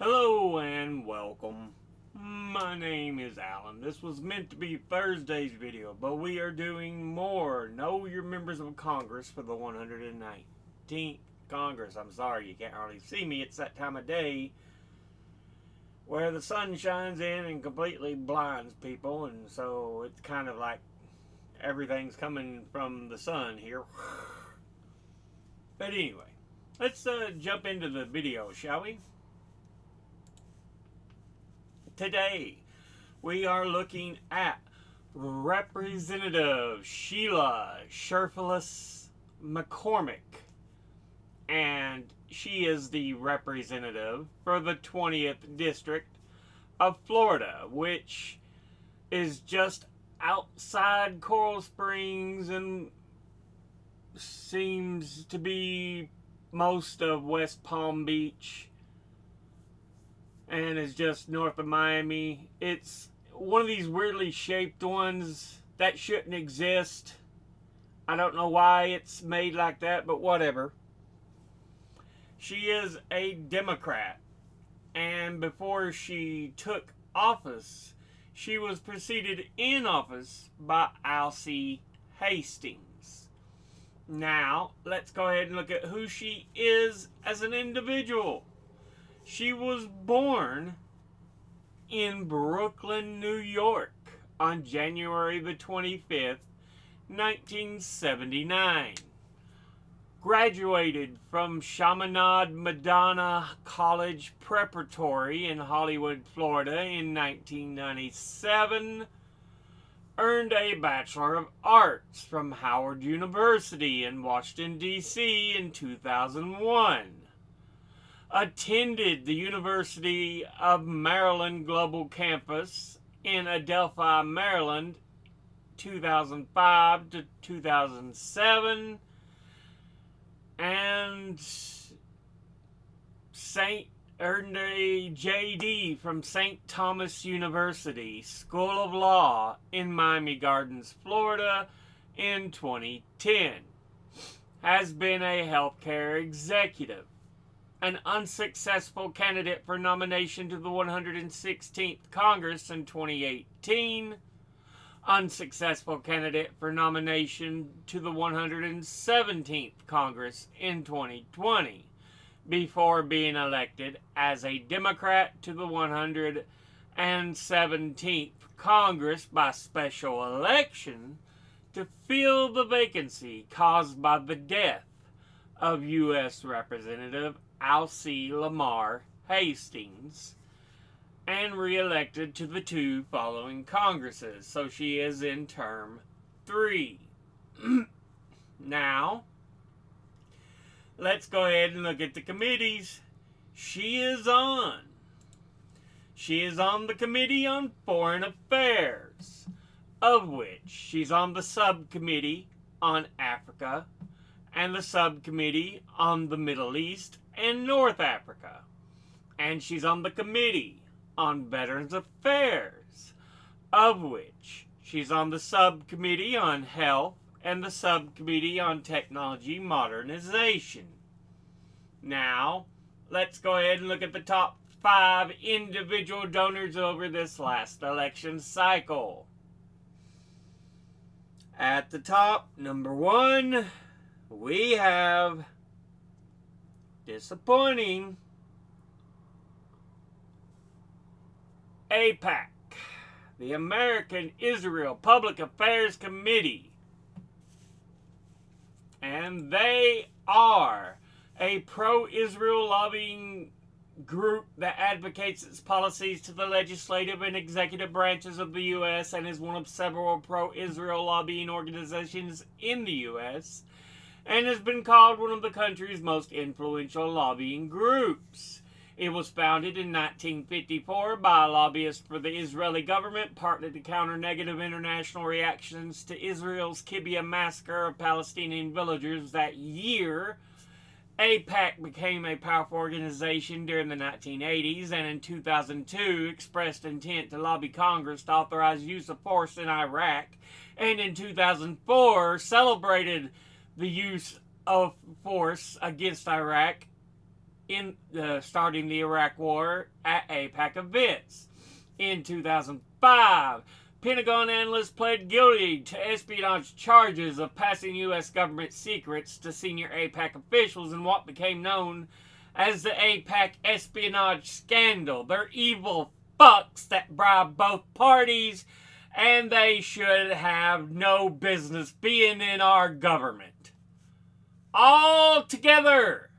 Hello and welcome. My name is Alan. This was meant to be Thursday's video, but we are doing more Know Your Members of Congress for the 119th Congress. I'm sorry you can't hardly see me. It's that time of day where the sun shines in and completely blinds people, and so it's kind of like everything's coming from the sun here. But anyway, let's jump into the video, shall we? Today, we are looking at Representative Sheila Cherfilus-McCormick, and she is the representative for the 20th District of Florida, which is just outside Coral Springs and seems to be most of West Palm Beach, and is just north of Miami. It's one of these weirdly shaped ones that shouldn't exist. I don't know why it's made like that, but whatever. She is a Democrat, and before she took office, she was preceded in office by Alcee Hastings. Now, let's go ahead and look at who she is as an individual. She was born in Brooklyn, New York on January the 25th, 1979. Graduated from Chaminade Madonna College Preparatory in Hollywood, Florida in 1997. Earned a Bachelor of Arts from Howard University in Washington, D.C. in 2001. Attended the University of Maryland Global Campus in Adelphi, Maryland, 2005 to 2007, and earned a JD from St. Thomas University School of Law in Miami Gardens, Florida, in 2010. Has been a healthcare executive. An unsuccessful candidate for nomination to the 116th Congress in 2018, unsuccessful candidate for nomination to the 117th Congress in 2020, before being elected as a Democrat to the 117th Congress by special election to fill the vacancy caused by the death of U.S. Representative Alcee Lamar Hastings, and re-elected to the two following Congresses. So she is in term 3. Now, let's go ahead and look at the committees she is on. She is on the Committee on Foreign Affairs, of which she's on the subcommittee on Africa and the subcommittee on the Middle East and North Africa. And she's on the Committee on Veterans Affairs, of which she's on the subcommittee on Health and the subcommittee on Technology Modernization. Now, let's go ahead and look at the top 5 individual donors over this last election cycle. At the top, number 1, we have, disappointing, AIPAC, the American Israel Public Affairs Committee. And they are a pro-Israel lobbying group that advocates its policies to the legislative and executive branches of the U.S. and is one of several pro-Israel lobbying organizations in the U.S. and has been called one of the country's most influential lobbying groups. It was founded in 1954 by a lobbyist for the Israeli government, partly to counter negative international reactions to Israel's Kibbutz massacre of Palestinian villagers that year. AIPAC became a powerful organization during the 1980s and in 2002 expressed intent to lobby Congress to authorize use of force in Iraq, and in 2004 celebrated the use of force against Iraq in starting the Iraq War at AIPAC events. In 2005, Pentagon analysts pled guilty to espionage charges of passing U.S. government secrets to senior AIPAC officials in what became known as the AIPAC espionage scandal. They're evil fucks that bribe both parties, and they should have no business being in our government. All together,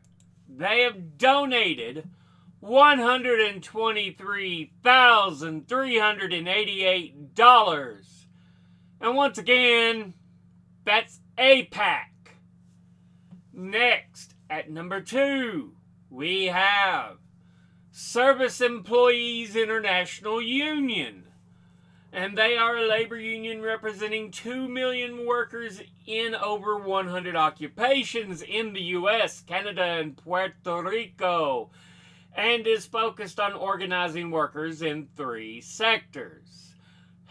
they have donated $123,388. And once again, that's AIPAC. Next, at number 2, we have Service Employees International Union. And they are a labor union representing 2 million workers in over 100 occupations in the U.S., Canada, and Puerto Rico, and is focused on organizing workers in 3 sectors.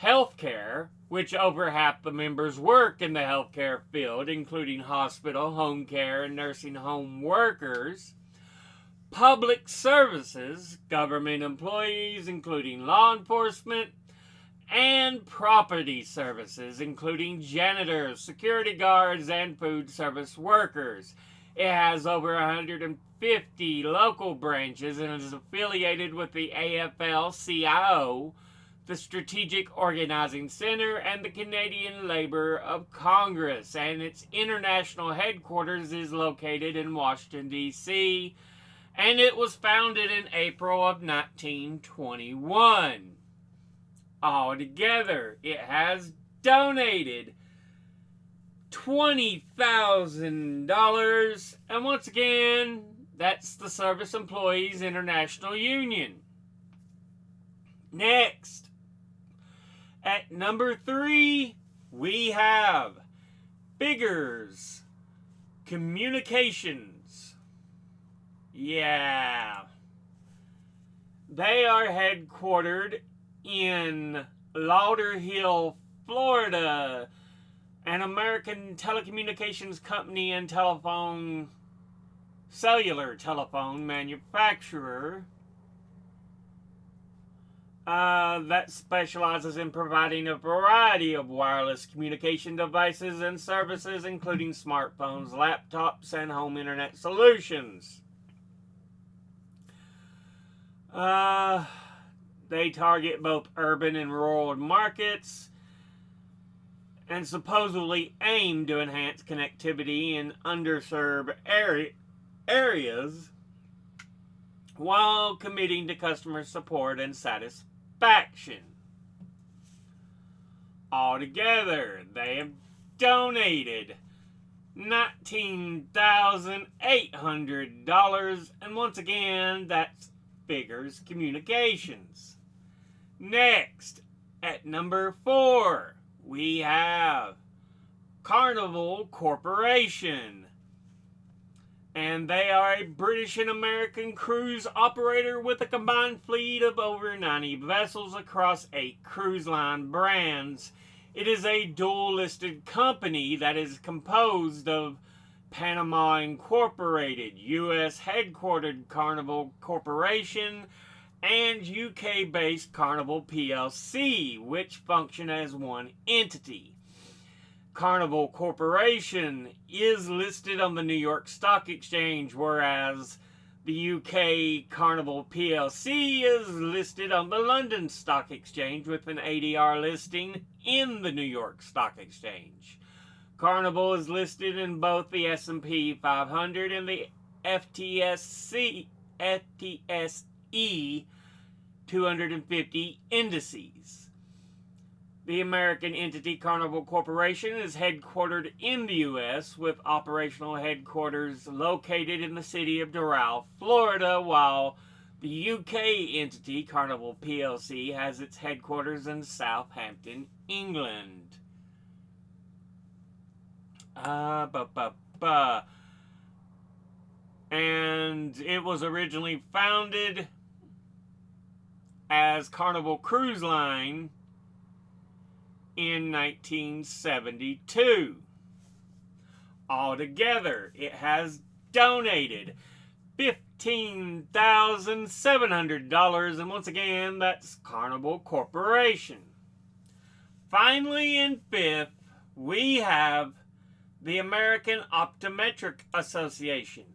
Healthcare, which over half the members work in the healthcare field, including hospital, home care, and nursing home workers. Public services, government employees, including law enforcement, and property services, including janitors, security guards, and food service workers. It has over 150 local branches and is affiliated with the AFL-CIO, the Strategic Organizing Center, and the Canadian Labour of Congress, and its international headquarters is located in Washington, D.C., and it was founded in April of 1921. Altogether, it has donated $20,000. And once again, that's the Service Employees International Union. Next, at number 3, we have Biggers Communications. Yeah. They are headquartered in Lauderhill, Florida, an American telecommunications company and cellular telephone manufacturer that specializes in providing a variety of wireless communication devices and services, including smartphones, laptops, and home internet solutions. They target both urban and rural markets and supposedly aim to enhance connectivity in underserved areas while committing to customer support and satisfaction. Altogether, they have donated $19,800, and once again, that's Biggers Communications. Next, at number 4, we have Carnival Corporation. And they are a British and American cruise operator with a combined fleet of over 90 vessels across 8 cruise line brands. It is a dual-listed company that is composed of Panama Incorporated, U.S. headquartered Carnival Corporation, and UK-based Carnival plc, which function as one entity. Carnival Corporation is listed on the New York Stock Exchange, whereas the UK Carnival plc is listed on the London Stock Exchange with an ADR listing in the New York Stock Exchange. Carnival is listed in both the S&P 500 and the FTSE 250 indices. The American entity Carnival Corporation is headquartered in the U.S. with operational headquarters located in the city of Doral, Florida, while the UK entity Carnival plc has its headquarters in Southampton, England. And it was originally founded as Carnival Cruise Line in 1972. Altogether, it has donated $15,700. And once again, that's Carnival Corporation. Finally, in fifth, we have the American Optometric Association.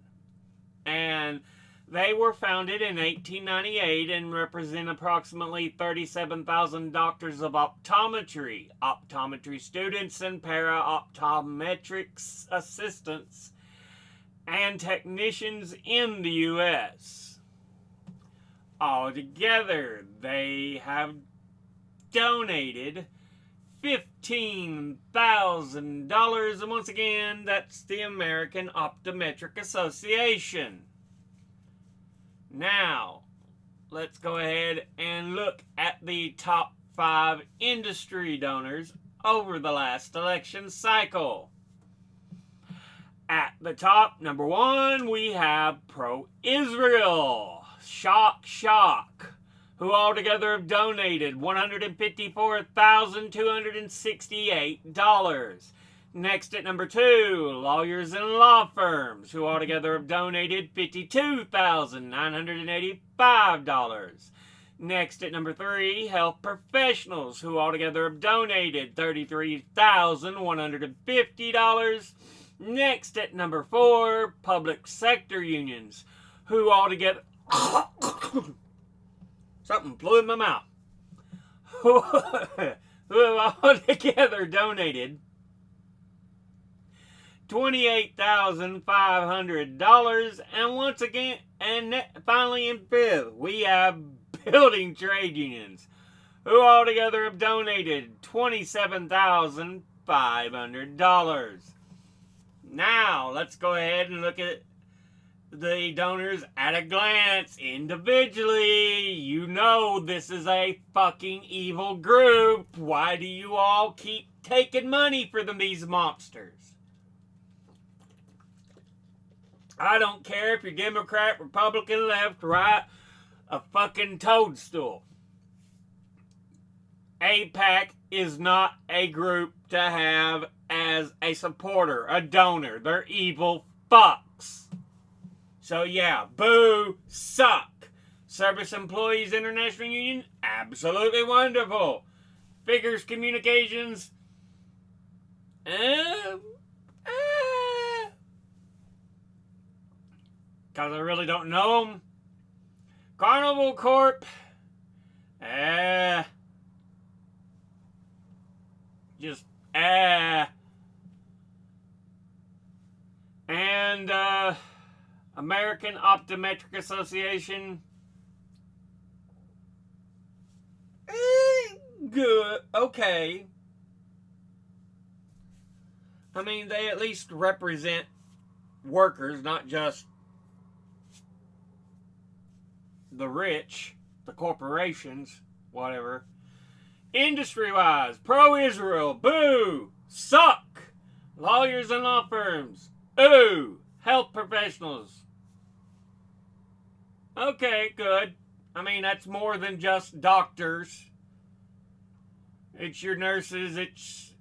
And they were founded in 1898 and represent approximately 37,000 doctors of optometry, optometry students, and para-optometrics assistants and technicians in the U.S. Altogether, they have donated $15,000, and once again, that's the American Optometric Association. Now, let's go ahead and look at the top 5 industry donors over the last election cycle. At the top, number 1, we have Pro-Israel. Shock, shock. Who altogether have donated $154,268. Next at number 2, lawyers and law firms, who altogether have donated $52,985. Next at number 3, health professionals, who altogether have donated $33,150. Next at number 4, public sector unions, who altogether... Something flew in my mouth. Who have altogether donated $28,500. And once again, and finally in fifth, we have building trade unions, who altogether have donated $27,500. Now, let's go ahead and look at the donors at a glance individually. You know this is a fucking evil group. Why do you all keep taking money from these monsters? I don't care if you're Democrat, Republican, left, right, a fucking toadstool. AIPAC is not a group to have as a supporter, a donor. They're evil fucks. So yeah, boo, suck. Service Employees International Union, absolutely wonderful. Figures Communications, because I really don't know them. Carnival Corp, and American Optometric Association, good, okay. I mean, they at least represent workers, not just the rich, the corporations, whatever. Industry-wise, pro-Israel, boo, suck. Lawyers and law firms, ooh. Health professionals, okay, good. I mean, that's more than just doctors. It's your nurses, it's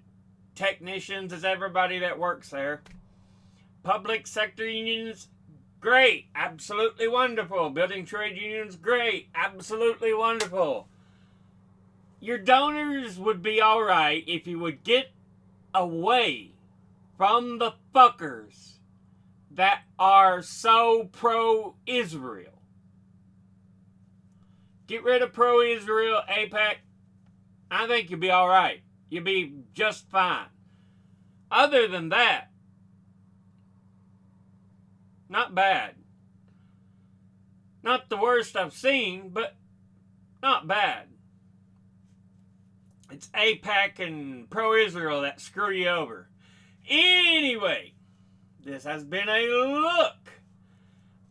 technicians, it's everybody that works there. Public sector unions, great, absolutely wonderful. Building trade unions, great, absolutely wonderful. Your donors would be alright if you would get away from the fuckers that are so pro-Israel. Get rid of pro-Israel, AIPAC. I think you'll be alright. You'll be just fine. Other than that, not bad. Not the worst I've seen, but not bad. It's AIPAC and pro-Israel that screw you over. Anyway, this has been a look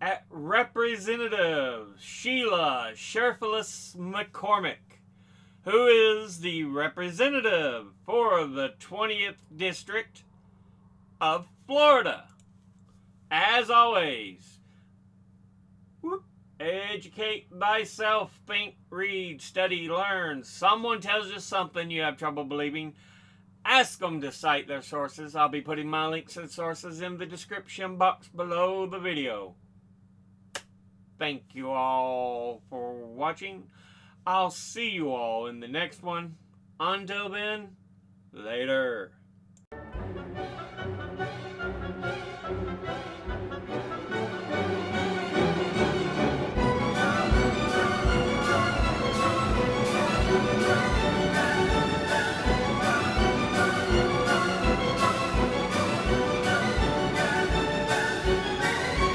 at Representative Sheila Cherfilus-McCormick, who is the representative for the 20th District of Florida. As always, educate thyself, think, read, study, learn. Someone tells you something you have trouble believing, ask them to cite their sources. I'll be putting my links and sources in the description box below the video. thank you all for watching. I'll see you all in the next one. Until then, later.